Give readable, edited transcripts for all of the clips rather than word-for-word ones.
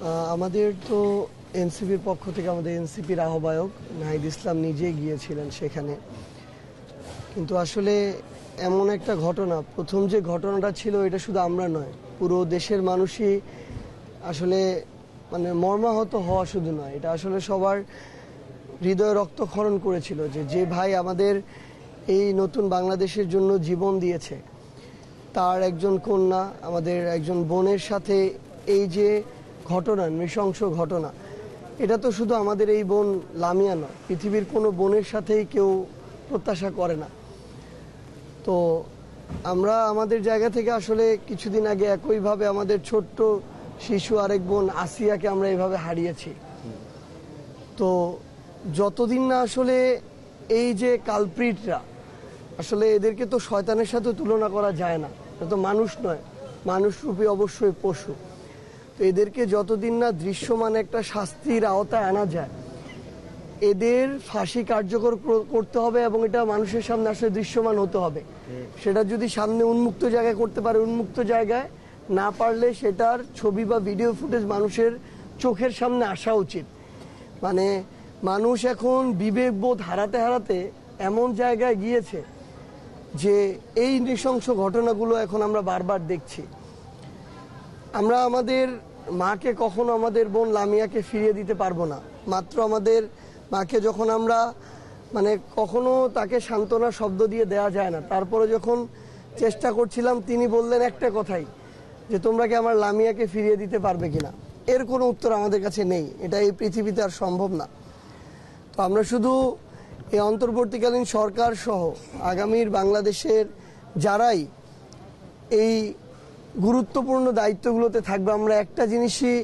আমাদের তো এনসিপির পক্ষ থেকে আমাদের এনসিপির আহ্বায়ক নাহিদ ইসলাম নিজেই গিয়েছিলেন সেখানে। কিন্তু আসলে এমন একটা ঘটনা, প্রথম যে ঘটনাটা ছিল এটা শুধু আমরা নয়, পুরো দেশের মানুষই আসলে মানে মর্মাহত হওয়া শুধু নয়, এটা আসলে সবার হৃদয়ে রক্তক্ষরণ করেছিল যে ভাই আমাদের এই নতুন বাংলাদেশের জন্য জীবন দিয়েছে, তার একজন কন্যা, আমাদের একজন বোনের সাথে এই যে ঘটনা, নৃশংস ঘটনা, এটা তো শুধু আমাদের এই বোন লামিয়া নয়, পৃথিবীর কোনো বোনের সাথেই কেউ প্রত্যাশা করে না। তো আমরা আমাদের জায়গা থেকে আসলে কিছুদিন আগে একইভাবে আমাদের ছোট্ট শিশু আরেক বোন আসিয়াকে আমরা এইভাবে হারিয়েছি। তো যতদিন না আসলে এই যে কালপ্রিটরা, আসলে এদেরকে তো শয়তানের সাথে তুলনা করা যায় না, এটা তো মানুষ নয়, মানুষরূপী অবশ্যই পশু। তো এদেরকে যতদিন না দৃশ্যমান একটা শাস্তির আওতায় আনা যায়, এদের ফাঁসি কার্যকর করতে হবে এবং এটা মানুষের সামনে আসলে দৃশ্যমান হতে হবে। সেটা যদি সামনে উন্মুক্ত জায়গায় করতে পারে উন্মুক্ত জায়গায়, না পারলে সেটার ছবি বা ভিডিও ফুটেজ মানুষের চোখের সামনে আসা উচিত। মানে মানুষ এখন বিবেকবোধ হারাতে হারাতে এমন জায়গায় গিয়েছে যে এই নৃশংস ঘটনাগুলো এখন আমরা বারবার দেখছি। আমরা আমাদের মাকে কখনো আমাদের বোন লামিয়াকে ফিরিয়ে দিতে পারবো না। মাত্র আমাদের মাকে যখন আমরা মানে কখনো তাকে সান্ত্বনা শব্দ দিয়ে দেওয়া যায় না, তারপরে যখন চেষ্টা করছিলাম তিনি বললেন একটা কথাই, যে তোমরা কি আমার লামিয়াকে ফিরিয়ে দিতে পারবে কিনা। এর কোনো উত্তর আমাদের কাছে নেই, এটা এই পৃথিবীতে আর সম্ভব না। তো আমরা শুধু এই অন্তর্বর্তীকালীন সরকার সহ আগামীর বাংলাদেশের যারাই এই গুরুত্বপূর্ণ দায়িত্বগুলোতে থাকবে, আমরা একটা জিনিসই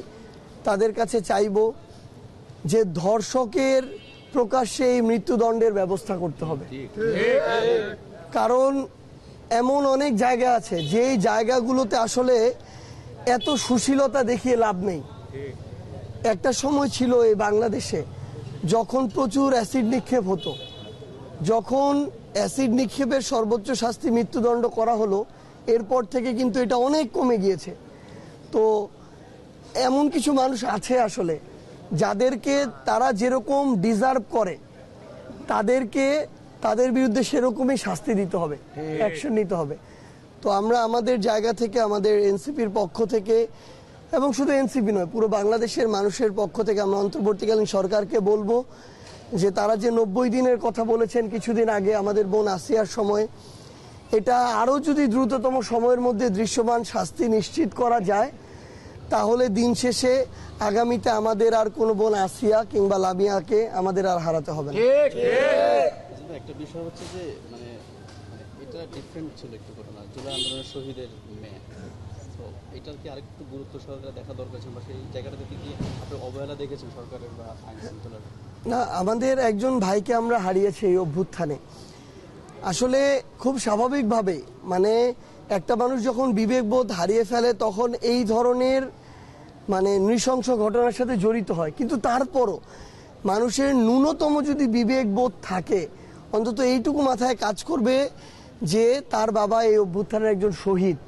তাদের কাছে চাইব, যে ধর্ষকের প্রকাশ্যে এই মৃত্যুদণ্ডের ব্যবস্থা করতে হবে। কারণ এমন অনেক জায়গা আছে যেই জায়গাগুলোতে আসলে এত সুশীলতা দেখিয়ে লাভ নেই। একটা সময় ছিল এই বাংলাদেশে যখন প্রচুর অ্যাসিড নিক্ষেপ হতো, যখন অ্যাসিড নিক্ষেপের সর্বোচ্চ শাস্তি মৃত্যুদণ্ড করা হলো, এরপর থেকে কিন্তু এটা অনেক কমে গিয়েছে। তো এমন কিছু মানুষ আছে আসলে যাদেরকে তারা যেরকম ডিজার্ভ করে, তাদেরকে তাদের বিরুদ্ধে সেরকমই শাস্তি দিতে হবে, অ্যাকশন নিতে হবে। তো আমরা আমাদের জায়গা থেকে আমাদের এনসিপির পক্ষ থেকে, এবং শুধু এনসিপি নয়, পুরো বাংলাদেশের মানুষের পক্ষ থেকে আমরা অন্তর্বর্তীকালীন সরকারকে বলবো যে তারা যে 90 দিনের কথা বলেছেন কিছুদিন আগে আমাদের বোন আসিয়ার সময়, এটা আরও যদি দ্রুততম সময়ের মধ্যে দৃশ্যমান শাস্তি নিশ্চিত করা যায়, তাহলে দিন শেষে আগামীতে আমাদের আর কোনো বোন আসিয়া কিংবা লামিয়াকে আমাদের আর হারাতে হবে না। একটা বিষয় হচ্ছে যে মানে এটা ডিফারেন্ট ছিল একটু ঘটনা, জুলাই আন্দোলনের শহীদের মেয়ে, তো এটার কি আরেকটু গুরুত্ব সহকারে দেখা দরকার ছিল, বা সেই জায়গাটাতে কি আপনি অবহেলা দেখেছেন সরকারের বা আইন শৃঙ্খলার? না, আমাদের একজন ভাইকে আমরা হারিয়েছি এই অভ্যুত্থানে। আসলে খুব স্বাভাবিকভাবে মানে একটা মানুষ যখন বিবেকবোধ হারিয়ে ফেলে তখন এই ধরনের মানে নৃশংস ঘটনার সাথে জড়িত হয়। কিন্তু তারপরও মানুষের ন্যূনতম যদি বিবেকবোধ থাকে, অন্তত এইটুকু মাথায় কাজ করবে যে তার বাবা এই অভ্যুত্থানের একজন শহীদ।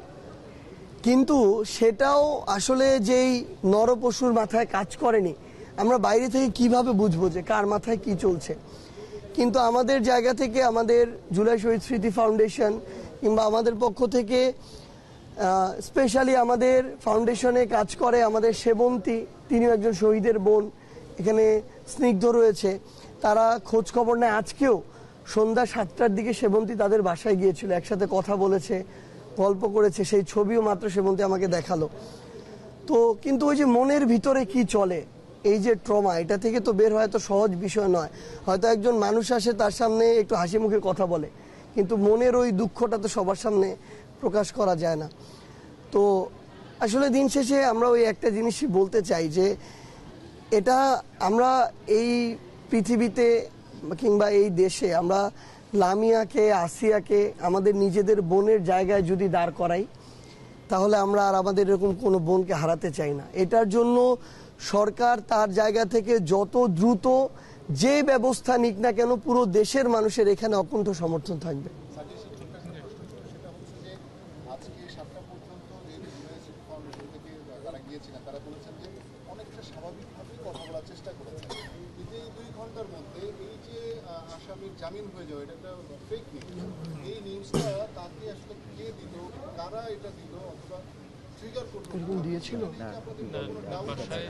কিন্তু সেটাও আসলে যেই নরপশুর মাথায় কাজ করেনি, আমরা বাইরে থেকে কিভাবে বুঝবো যে কার মাথায় কি চলছে। কিন্তু আমাদের জায়গা থেকে আমাদের জুলাই শহীদ স্মৃতি ফাউন্ডেশন কিংবা আমাদের পক্ষ থেকে স্পেশালি আমাদের ফাউন্ডেশনে কাজ করে আমাদের সেবন্তী, তিনিও একজন শহীদের বোন, এখানে স্নিগ্ধ রয়েছে, তারা খোঁজ খবর নেয়। আজকেও সন্ধ্যা 7টার দিকে সেবন্তী তাদের বাসায় গিয়েছিল, একসাথে কথা বলেছে, গল্প করেছে, সেই ছবিও মাত্র সেবন্তী আমাকে দেখালো। তো কিন্তু ওই যে মনের ভিতরে কি চলে, এই যে ট্রমা, এটা থেকে তো বের হওয়া এত সহজ বিষয় নয়। হয়তো একজন মানুষ আসে, তার সামনে একটু হাসি মুখে কথা বলে, কিন্তু মনের ওই দুঃখটা তো সবার সামনে প্রকাশ করা যায় না। তো আসলে দিন শেষে আমরা ওই একটা জিনিসই বলতে চাই যে এটা আমরা এই পৃথিবীতে কিংবা এই দেশে আমরা লামিয়াকে, আসিয়াকে আমাদের নিজেদের বোনের জায়গায় যদি দাঁড় করাই, তাহলে আমরা আর আমাদের এরকম কোনো বোনকে হারাতে চাই না। এটার জন্য সরকার তার জায়গা থেকে যত দ্রুত যে ব্যবস্থা নিক না কেন, পুরো দেশের মানুষের এখানে অকুণ্ঠ সমর্থন থাকবে। আজকে 7টা পর্যন্ত যে ফাউন্ডেশন থেকে যারা গিয়েছিলেন তারা বলেছেন যে অনেক আসামির জামিন হয়ে যাওয়া এটা একটা ফেক নিউজ। এই নিউজটা তাকে আসলে কে দিল, কারা এটা দিল অথবা ট্রিগার করলো এরকম দিয়েছিল? আপনাদের কোনো ডাউট আছে?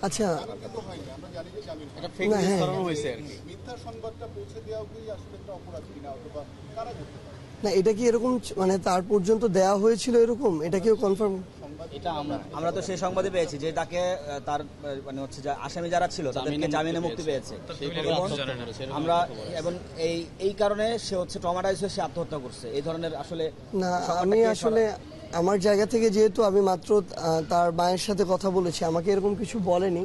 আচ্ছা, জামিন কিন্তু হয়নি, আমরা জানি যে জামিন হয়নি। এটা ফেক না, নিউজ হ্যাঁ। করানো হয়েছে আর কি। মিথ্যা সংবাদটা পৌঁছে দেওয়া কি আসলে একটা অপরাধ কিনা অথবা কারা করতে পারে? না এটা কি এরকম মানে তার পর্যন্ত দেয়া হয়েছিল এরকম, এটা কেউ কনফার্ম? এটা আমরা তো সেই সংবাদই পেয়েছি যে তাকে তার মানে হচ্ছে যে আসামি যারা ছিল তাদেরকে জামিনে মুক্তি পেয়েছে আমরা, এবং এই কারণে সে হচ্ছে ট্রমাটাইজ হয়ে সে আত্মহত্যা করছে। এই ধরনের আসলে না, আমি আসলে আমার জায়গা থেকে যেহেতু আমি মাত্র তার মায়ের সাথে কথা বলেছি, আমাকে এরকম কিছু বলেনি।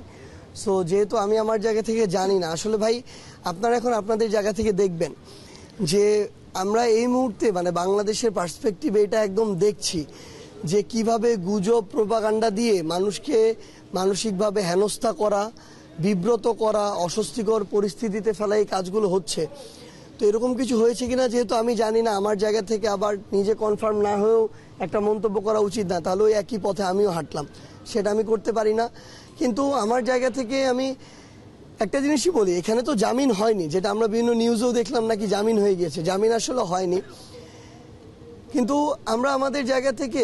সো যেহেতু আমি আমার জায়গা থেকে জানি না আসলে ভাই, আপনারা এখন আপনাদের জায়গা থেকে দেখবেন যে আমরা এই মুহূর্তে মানে বাংলাদেশের পার্সপেক্টিভে এটা একদম দেখছি যে কিভাবে গুজব প্রোপাগান্ডা দিয়ে মানুষকে মানসিকভাবে হেনস্থা করা, বিব্রত করা, অস্বস্তিকর পরিস্থিতিতে ফেলা এই কাজগুলো হচ্ছে। তো এরকম কিছু হয়েছে কিনা যেহেতু আমি জানি না, আমার জায়গা থেকে আবার নিজে কনফার্ম না হয়েও একটা মন্তব্য করা উচিত না, তাহলে ওই একই পথে আমিও হাঁটলাম, সেটা আমি করতে পারি না। কিন্তু আমার জায়গা থেকে আমি একটা জিনিসই বলি, এখানে তো জামিন হয়নি, যেটা আমরা বিভিন্ন নিউজেও দেখলাম নাকি জামিন হয়ে গিয়েছে, জামিন আসলে হয়নি। কিন্তু আমরা আমাদের জায়গা থেকে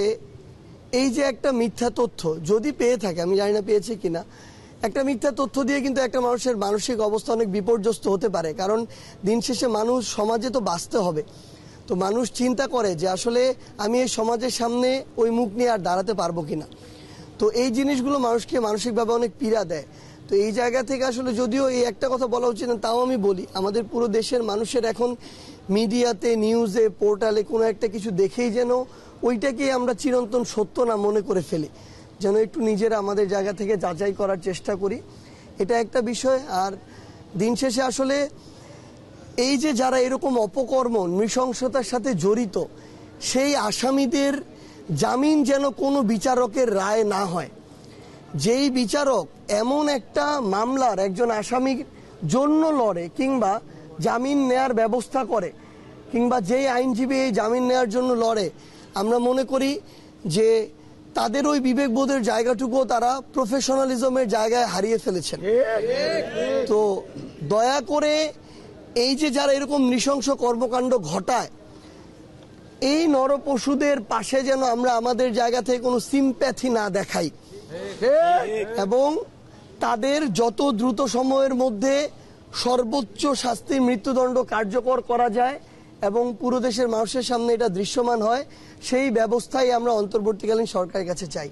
এই যে একটা মিথ্যা তথ্য যদি পেয়ে থাকে, আমি জানি না পেয়েছে কিনা, একটা মিথ্যা তথ্য দিয়ে কিন্তু একটা মানুষের মানসিক অবস্থা অনেক বিপর্যস্ত হতে পারে। কারণ দিন শেষে মানুষ সমাজে তো বাঁচতে হবে, তো মানুষ চিন্তা করে যে আসলে আমি এই সমাজের সামনে ওই মুখ নিয়ে আর দাঁড়াতে পারবো কিনা। তো এই জিনিসগুলো মানুষকে মানসিকভাবে অনেক পীড়া দেয়। তো এই জায়গা থেকে আসলে যদিও এই একটা কথা বলা উচিত না, তাও আমি বলি, আমাদের পুরো দেশের মানুষের এখন মিডিয়াতে, নিউজে, পোর্টালে কোনো একটা কিছু দেখেই যেন ওইটাকে আমরা চিরন্তন সত্য না মনে করে ফেলি, যেন একটু নিজেরা আমাদের জায়গা থেকে যাচাই করার চেষ্টা করি, এটা একটা বিষয়। আর দিন শেষে আসলে এই যে যারা এরকম অপকর্ম নৃশংসতার সাথে জড়িত, সেই আসামিদের জামিন যেন কোনো বিচারকের রায় না হয়। যেই বিচারক এমন একটা মামলার একজন আসামির জন্য লড়ে কিংবা জামিন নেয়ার ব্যবস্থা করে, কিংবা যেই আইনজীবী এই জামিন নেয়ার জন্য লড়ে, আমরা মনে করি যে তাদের ওই বিবেকবোধের জায়গাটুকুও তারা প্রফেশনালিজমের জায়গায় হারিয়ে ফেলেছেন। তো দয়া করে এই যে যারা এরকম নৃশংস কর্মকাণ্ড ঘটায়, এই নরপশুদের পাশে যেন আমরা আমাদের জায়গা থেকে কোনো সিম্প্যাথি না দেখাই, এবং তাদের যত দ্রুত সময়ের মধ্যে সর্বোচ্চ শাস্তির মৃত্যুদণ্ড কার্যকর করা যায় এবং পুরো দেশের মানুষের সামনে এটা দৃশ্যমান হয়, সেই ব্যবস্থাই আমরা অন্তর্বর্তীকালীন সরকারের কাছে চাই।